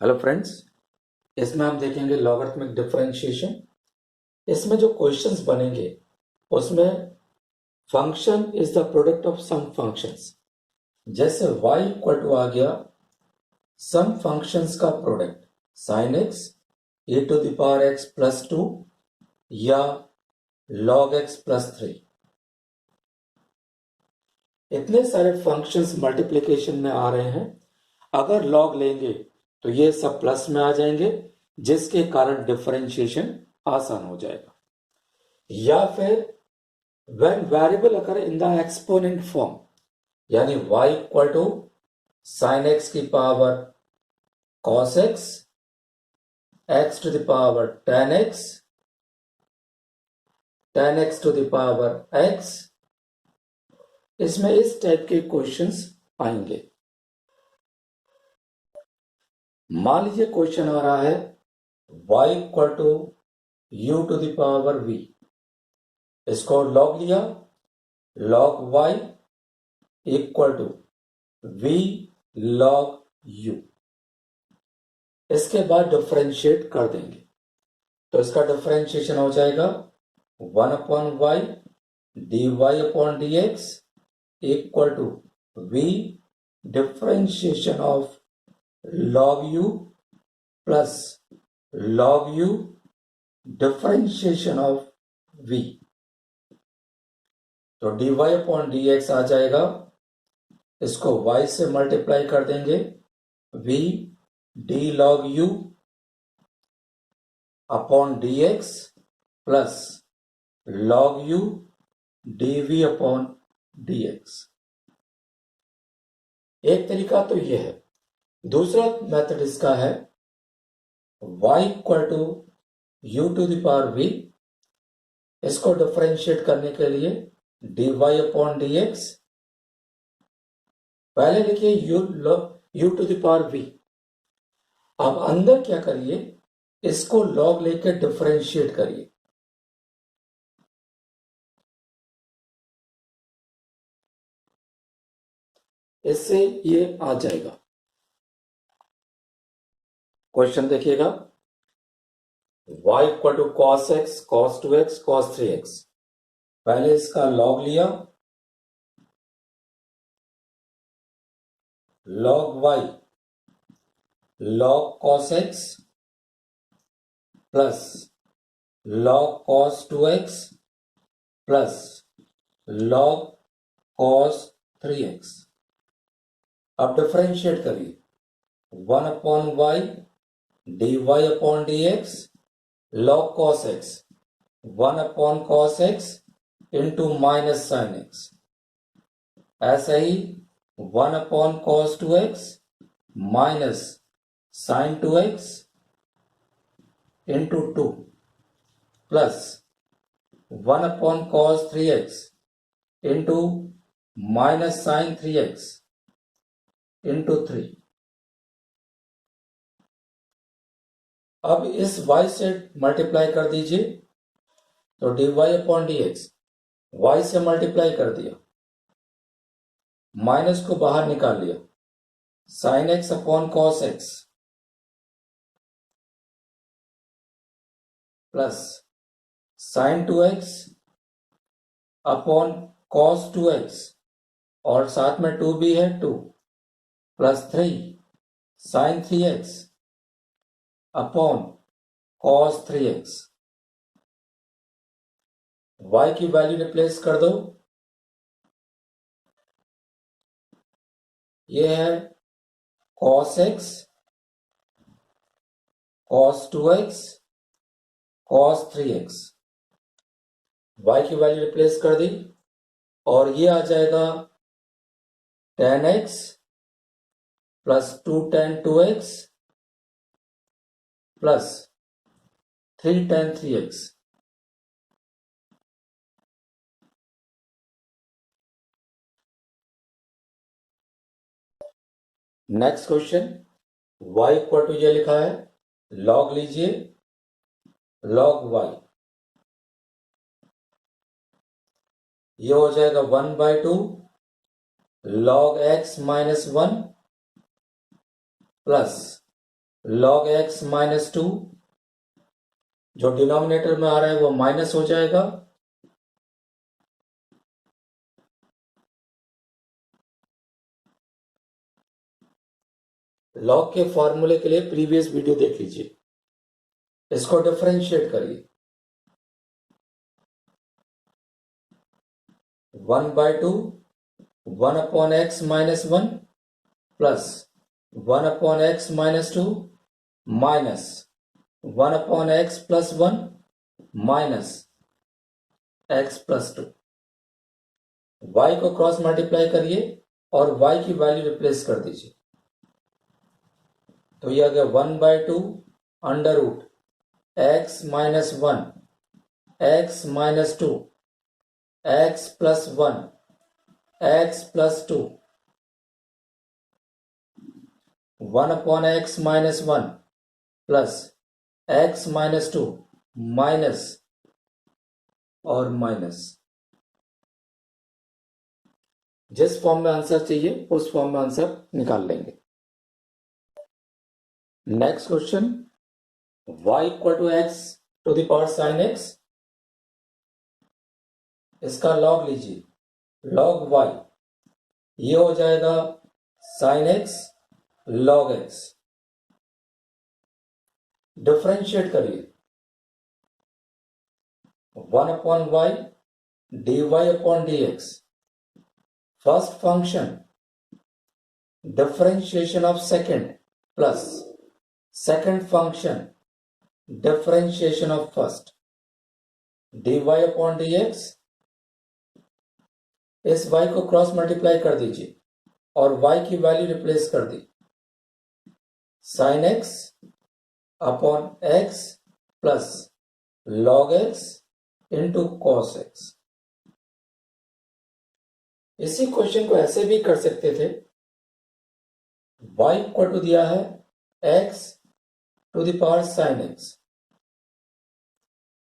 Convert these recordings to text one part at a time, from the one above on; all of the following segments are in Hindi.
हेलो फ्रेंड्स, इसमें हम देखेंगे लॉगरिथमिक डिफरेंशिएशन। इसमें जो क्वेश्चंस बनेंगे उसमें function is the product of some functions. जैसे y इक्वल टू आ गया सम फंक्शंस का product sin x e to the power x plus 2 या log x प्लस 3। इतने सारे फंक्शंस मल्टीप्लिकेशन में आ रहे हैं। अगर log लेंगे तो ये सब प्लस में आ जाएंगे, जिसके कारण डिफरेंशिएशन आसान हो जाएगा। या फिर when वेरिएबल अगर इन द एक्सपोनेंट फॉर्म, यानी y equal to sine x की power cos x, x to the power tan x, tan x to the power x, इसमें इस टाइप के क्वेश्चंस आएंगे। मान लीजिए क्वेश्चन आ रहा है y equal to u to the power v। इसको log लिया, log y equal to v log u। इसके बाद डिफरेंशिएट कर देंगे तो इसका डिफरेंशिएशन हो जाएगा 1 upon y dy upon dx equal to v differentiation of log u plus log u differentiation of v। तो dy अपॉन dx आ जाएगा, इसको y से मल्टीप्लाई कर देंगे, v d log u upon dx plus log u dv upon dx। एक तरीका तो यह है। दूसरा मेथड इसका है y equal to u to the power v। इसको डिफरेंशिएट करने के लिए dy अपॉन dx, पहले लिखिए u to the power v। अब अंदर क्या करिए, इसको log लेकर डिफरेंशिएट करिए। इससे ये आ जाएगा। क्वेश्चन देखिएगा, y equal to cos x, cos 2x, cos 3x। पहले इसका log लिया, log y log cos x plus log cos 2x plus log cos 3x। अब डिफरेंशिएट करिए, 1 upon y dy upon dx log cos x, 1 upon cos x into minus sine x। ऐसा ही 1 upon cos 2x minus sine 2x into 2 plus 1 upon cos 3x into minus sine 3x into 3। अब इस y से मल्टीप्लाई कर दीजिए, तो dy अपॉन dx y से मल्टीप्लाई कर दिया, माइनस को बाहर निकाल लिया, sine x upon cos x plus sine 2x upon cos 2x और साथ में 2 भी है, 2 plus 3 sine 3x upon cos 3x। y की वैल्यू रिप्लेस कर दो, ये है cos x, cos 2x, cos 3x। y की वैल्यू रिप्लेस कर दी और ये आ जाएगा tan x plus 2 tan 2x plus 3 tan 3x। Next question, y equal to ये लिखा है, log लीजिए, log y ये हो जाएगा 1/2 log x minus 1 plus log x minus 2, जो डिनोमिनेटर में आ रहा है वो माइनस हो जाएगा, लॉग के फॉर्मूले के लिए प्रीवियस वीडियो देख लीजिए। इसको डिफरेंशिएट करिए, 1/2 1 upon x minus 1 plus 1 upon x minus 2 minus 1 upon x plus 1 minus x plus 2। y को क्रॉस मल्टीप्लाई करिए और y की वैल्यू रिप्लेस कर दीजिए, तो यह आ गया 1/2 under root x minus 1 x minus 2 x plus 1 x plus 2 1 upon x minus 1 plus x minus 2 minus और माइनस। जिस फॉर्म में आंसर चाहिए उस फॉर्म में आंसर निकाल लेंगे। Next question, y equal to x to the power sine x, इसका लॉग लीजिए, लॉग y, ये हो जाएगा sine x log x. Differentiate करिए, 1 upon y dy upon dx, first function differentiation of second plus second function differentiation of first, dy upon dx। इस y को क्रॉस मल्टीप्लाई कर दीजिए और y की वैल्यू रिप्लेस कर दी, sine x upon x plus log x into cos x। इसी क्वेश्चन को ऐसे भी कर सकते थे, y इक्वल टू दिया है x to the power sine x,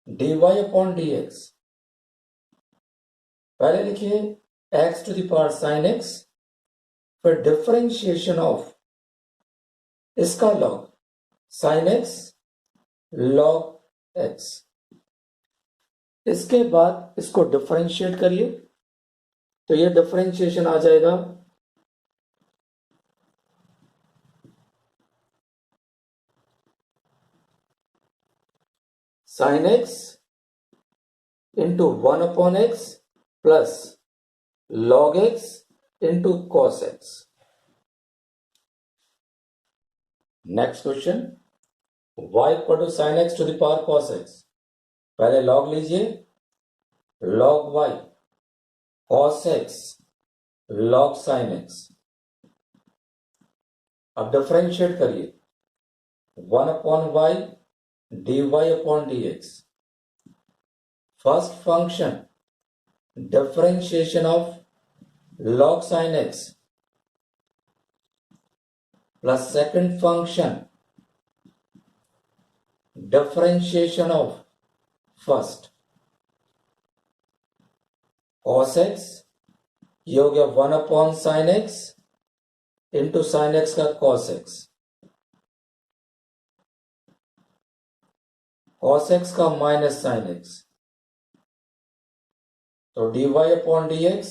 dy upon dx। पहले लिखिए x to the power sine x, फिर डिफरेंशिएशन ऑफ इसका log sine x log x। इसके बाद इसको डिफरेंशिएट करिए, तो ये डिफरेंशिएशन आ जाएगा sine x into 1 upon x plus log x into cos x। Next question, y equal to sine x to the power cos x, पहले लॉग लीजिए, log y cos x log sin x। अब डिफरेंशिएट करिए, 1 upon y dy upon dx, first function differentiation of log sin x plus second function differentiation of first cos x, ये हो गया 1 upon sine x into sine x का cos x, cos x का माइनस साइन x, तो dy अपॉन dx,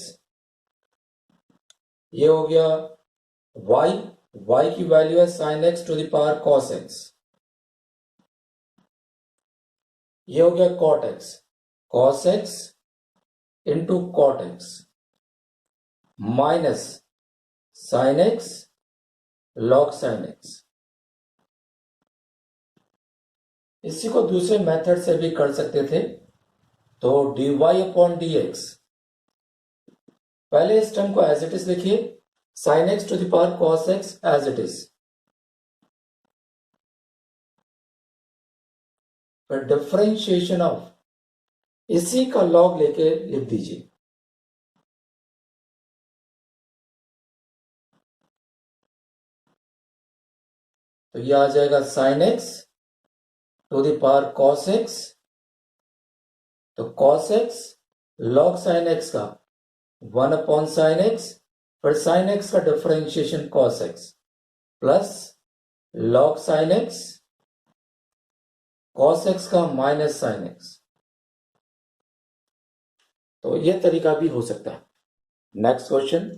ये हो गया y की वैल्यू है sine x to the power cos x, ये हो गया cot x, cos x into cot x minus sine x log sine x. इसी को दूसरे मेथड से भी कर सकते थे, तो dy अपॉन dx, पहले इस टर्म को एज इट इज लिखिए, sine x to the power cos x as it is, पर डिफरेंशिएशन ऑफ इसी का लॉग लेके लिख दीजिए, तो यह आ जाएगा sine x to the power cos x, तो cos x log sine x का 1 अपॉन साइन एक्स, फिर साइन एक्स का differentiation cos x plus log sin x, cos x का माइनस sin x। तो यह तरीका भी हो सकता है। Next question,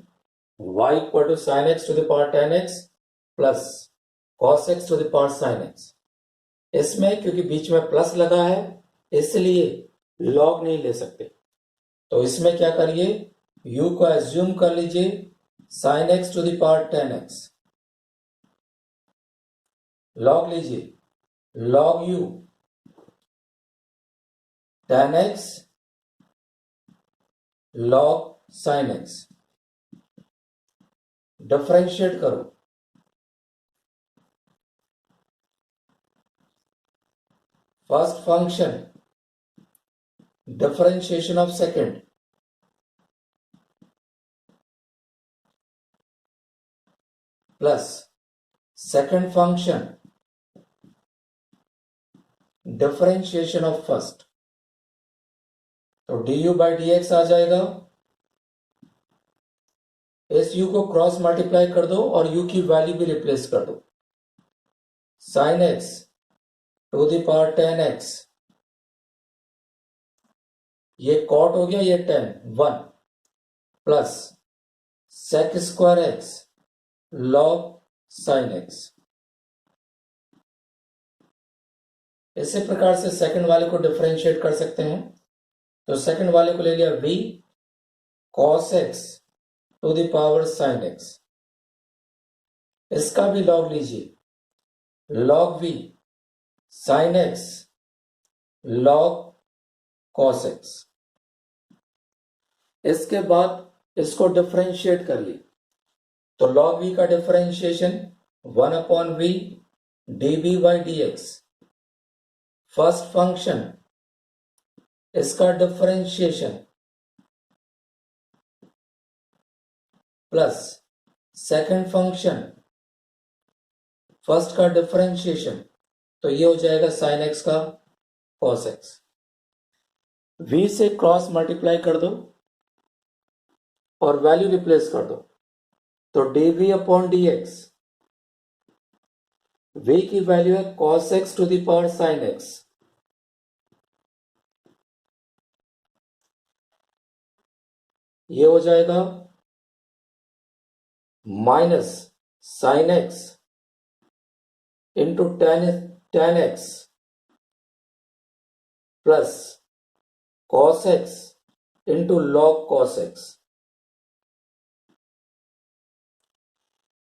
y equal to sine x to the power ten x plus cos x to the power sine x. इसमें क्योंकि बीच में प्लस लगा है इसलिए लॉग नहीं ले सकते, तो इसमें क्या करिए, u को एज्यूम कर लीजिए sine x to the power ten x. Log लीजिए, log u ten x log sine x. Differentiate करो, first function differentiation of second plus second function differentiation of first. तो du बाई डी एक्स आ जाएगा। इस u को क्रॉस मल्टीप्लाई कर दो और u की वैल्यू भी रिप्लेस कर दो। Sine x to the power ten x, ये कॉट हो गया, ये ten one plus sec square x log sine x. इसी प्रकार से सेकंड वाले को डिफरेंशिएट कर सकते हैं। तो सेकंड वाले को ले लिया v cos x to the power sine x। इसका भी लॉग लीजिए, log v sine x log cos x। इसके बाद इसको डिफरेंशिएट कर लिए, तो लॉग v का differentiation 1 upon v dv by dx। First function इसका differentiation plus second function first का डिफरेंशिएशन, तो ये हो जाएगा साइन एक्स का कॉस एक्स। v से क्रॉस मल्टीप्लाई कर दो और वैल्यू रिप्लेस कर दो, तो dv अपॉन dx, v की वैल्यू है cos x to the power sine x। ये हो जाएगा minus sine x into ten x plus cos x into log cos x.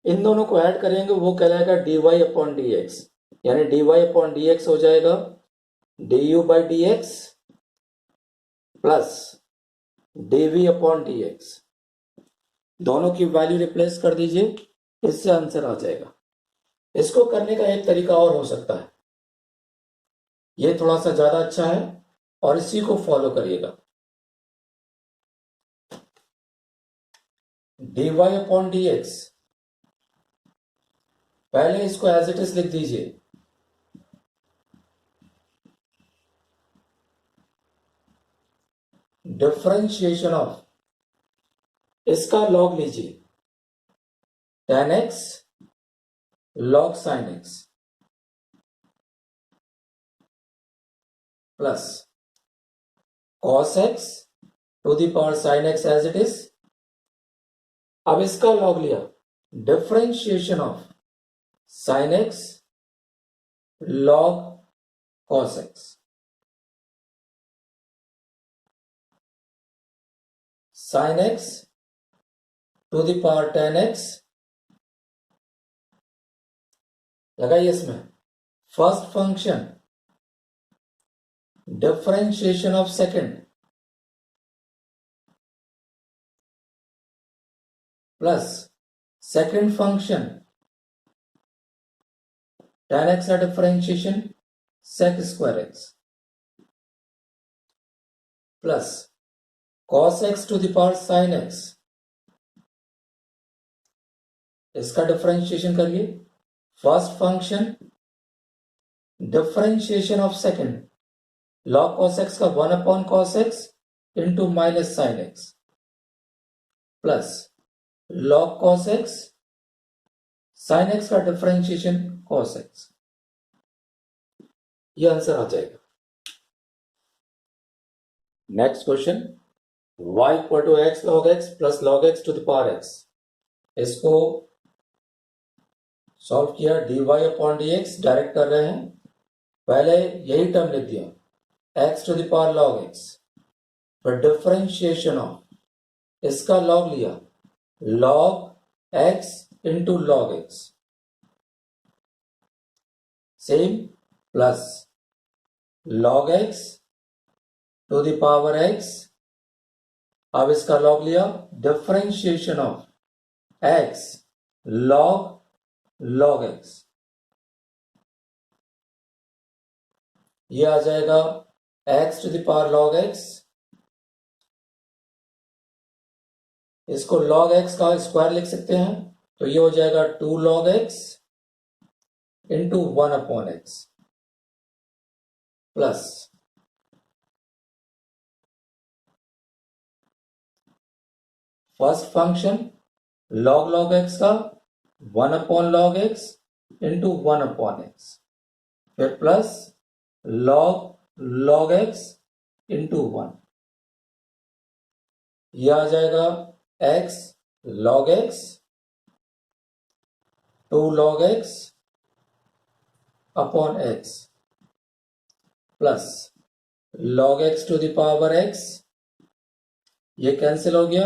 इन दोनों को ऐड करेंगे वो कहलाएगा dy अपॉन डी एक्स, यानी dy अपॉन डी एक्स हो जाएगा du by d x plus dv upon dx। दोनों की वैल्यू रिप्लेस कर दीजिए, इससे आंसर आ जाएगा। इसको करने का एक तरीका और हो सकता है, ये थोड़ा सा ज्यादा अच्छा है और इसी को फॉलो करिएगा। dy अपॉन dx, पहले इसको एज इट इज लिख दीजिए, डिफरेंशिएशन ऑफ, इसका लॉग लीजिए ten x log sine x plus cos x to the power sine x as it is. अब इसका लॉग लिया, differentiation of sine x log cos x. Sine x to the power ten x लगाइए इसमें, first function differentiation of second plus second function ten x का differentiation sec square x plus cos x to the power sin x। इसका डिफरेंशिएशन करिए, first function differentiation of second log cos x का 1 upon cos x into minus sin x plus log cos x sin x का डिफरेंशिएशन cos x। ये आंसर आ जाएगा। Next question, y equal to x log x plus log x to the power x. इसको सॉल्व किया, dy अपॉन dx डायरेक्ट कर रहे हैं। पहले यही टर्म लिख दिया, x to the power log x, फिर डिफरेंशिएशन ऑफ इसका लॉग लिया, log x into log x, same plus log x to the power x। अब इसका लॉग लिया, differentiation of x log x, ये आ जाएगा x to the power log x। इसको log x का स्क्वायर लिख सकते हैं, तो ये हो जाएगा 2 log x into 1 upon x plus first function log x का 1 upon log x into 1 upon x, फिर प्लस log x इंटू 1, यह आ जाएगा x log x, 2 log x upon x plus log x to the power x, ये कैंसिल हो गया,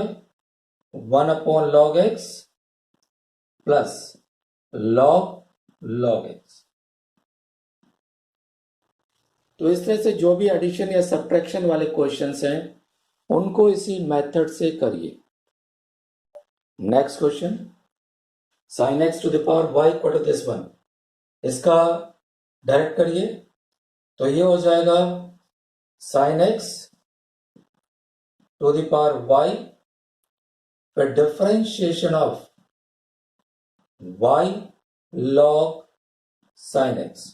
1 upon log x plus log x। तो इस तरह से जो भी एडिशन या सब्ट्रैक्शन वाले क्वेश्चंस हैं उनको इसी मेथड से करिए। Next question, sin x to the power y equal to this one, इसका डायरेक्ट करिए, तो ये हो जाएगा sin x to the power y, फिर differentiation of y log sin x,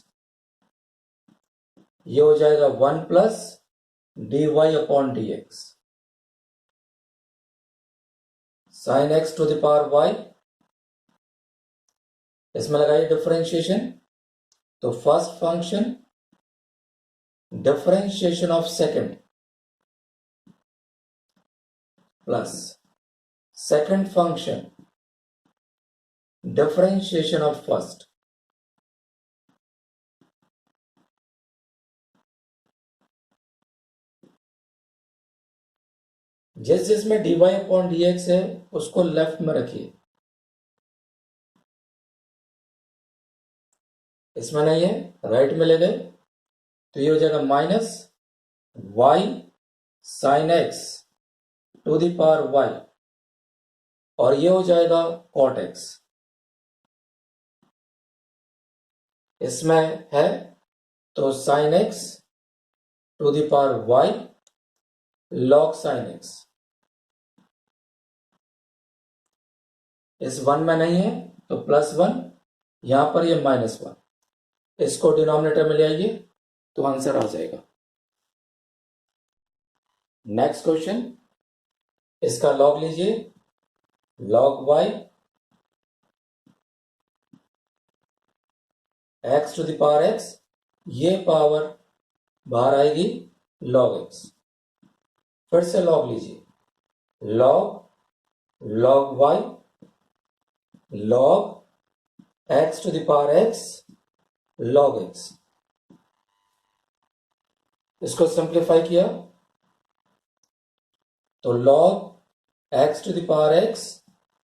ये हो जाएगा 1 plus dy upon dx, sin x to the power y, इसमें लगाइए डिफरेंशिएशन, तो first function differentiation of second plus second function differentiation of first, जिसमें dy अपॉन dx है उसको लेफ्ट में रखिए, इसमें नहीं है, राइट में ले गए, तो ये हो जाएगा minus y sin x to the power y, और ये हो जाएगा cot x, इसमें है तो sin x to the power y log sin x, इस 1 में नहीं है तो +1, यहां पर ये -1, इसको डिनोमिनेटर में ले आइए तो आंसर आ जाएगा। नेक्स्ट क्वेश्चन, इसका लॉग लीजिए, log y x to the power x, ये पावर बाहर आएगी log x, फिर से लॉग लीजिए, log y log x to the power x log x, इसको सिंप्लीफाई किया तो log x to the power x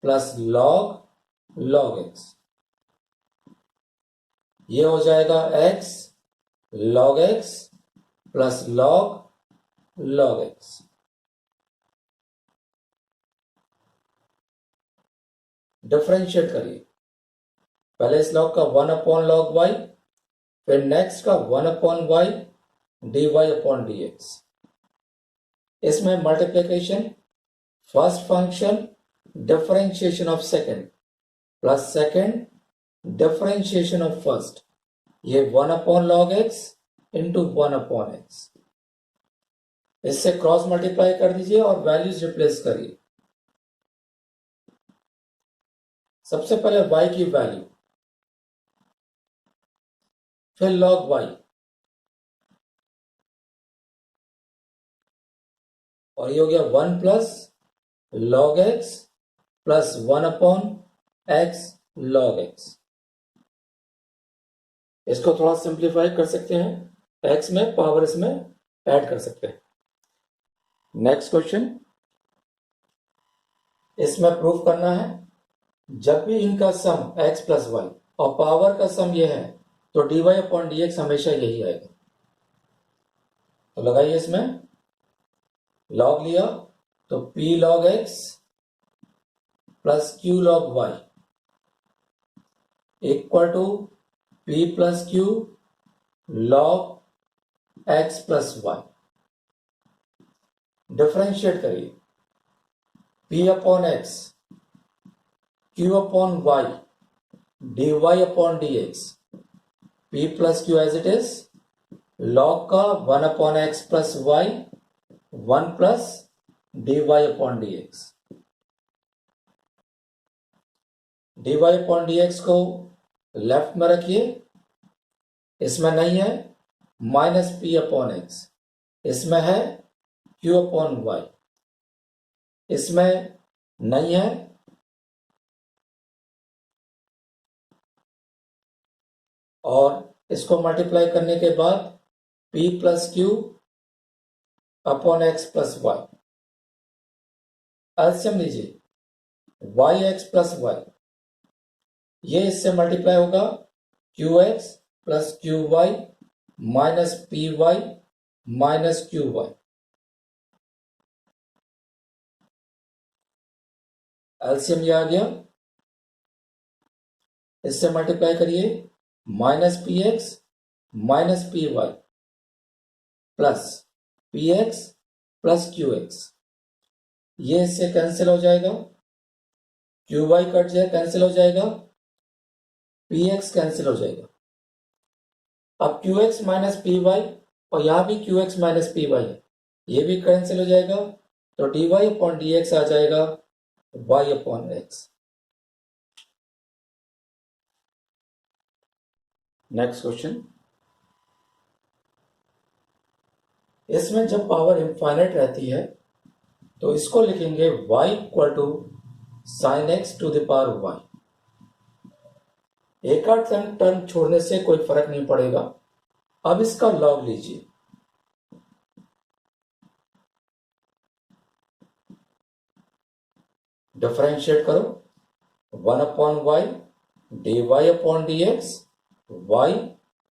plus log x, ये हो जाएगा x log x plus log x। Differentiate करिए, पहले इस लॉग का 1 अपॉन log y, फिर नेक्स्ट का 1 upon y dy upon dx, इसमें multiplication, first function differentiation of second plus second differentiation of first, ये 1 upon log x into 1 upon x, इससे क्रॉस मल्टीप्लाई कर दीजिए और वैल्यूज रिप्लेस करिए। सबसे पहले y की वैल्यू, फिर log y, और ये हो गया 1 plus log x plus 1 upon x log x। इसको थोड़ा सिंप्लीफाई कर सकते हैं, x में पावर इसमें ऐड कर सकते हैं। नेक्स्ट क्वेश्चन, इसमें प्रूफ करना है जब भी इनका सम x प्लस वाई और पावर का सम ये है तो dy अपॉन dx हमेशा यही आएगा। तो लगाइए, इसमें log लिया तो p log x plus q log y equal to p plus q log x plus y। Differentiate करिए, p upon x q upon y dy upon dx, p plus q as it is, log का 1 upon x plus y 1 plus dy upon dx। dy upon dx को लेफ्ट में रखिए, इसमें नहीं है माइनस p अपॉन x, इसमें है q अपॉन y, इसमें नहीं है और इसको मल्टीप्लाई करने के बाद p plus q upon x plus y। LCM लीजिए, yx प्लस y, ये इससे मल्टीप्लाई होगा qx plus qy minus py minus qy। LCM ये आ गया, इससे मल्टीप्लाई करिए, minus px minus py plus px plus qx, ये इससे कैंसिल हो जाएगा, qy कट जाए कैंसिल हो जाएगा, px कैंसिल हो जाएगा। अब qx माइनस py और यहां भी qx माइनस py है, ये भी कैंसिल हो जाएगा, तो dy अपॉन dx आ जाएगा y upon x। Next question, इसमें जब पावर इंफाइनाइट रहती है तो इसको लिखेंगे y equal to sine x to the power y। एक आध टर्म छोड़ने से कोई फर्क नहीं पड़ेगा। अब इसका लॉग लीजिए, डिफरेंशिएट करो, 1 upon y d y upon d x, y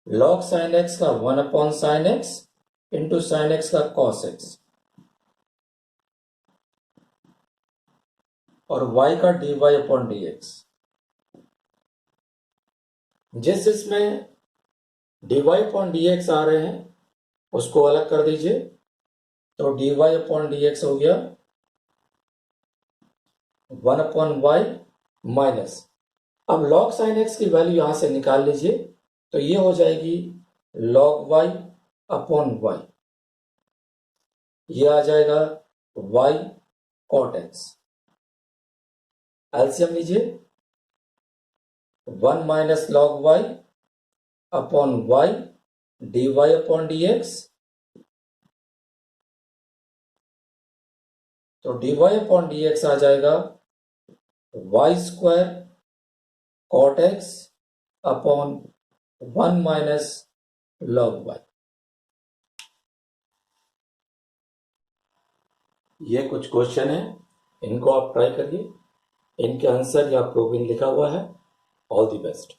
log sine x का 1 upon sine x into sine x का कॉस एक्स, और y का dy अपॉन dx। जिस इसमें dy अपॉन dx आ रहे हैं उसको अलग कर दीजिए, तो dy अपॉन dx हो गया 1 अपॉन y माइनस, अब log साइन x की वैल्यू यहां से निकाल लीजिए, तो ये हो जाएगी log y अपॉन y, ये आ जाएगा y cot x। एलसीएम लीजिए, 1 minus log y upon y dy upon dx, तो dy अपॉन dx आ जाएगा y square cot x upon 1 minus log y। ये कुछ क्वेश्चन है, इनको आप ट्राई करिए, इनके आंसर या प्रूविंग लिखा हुआ है। All the best.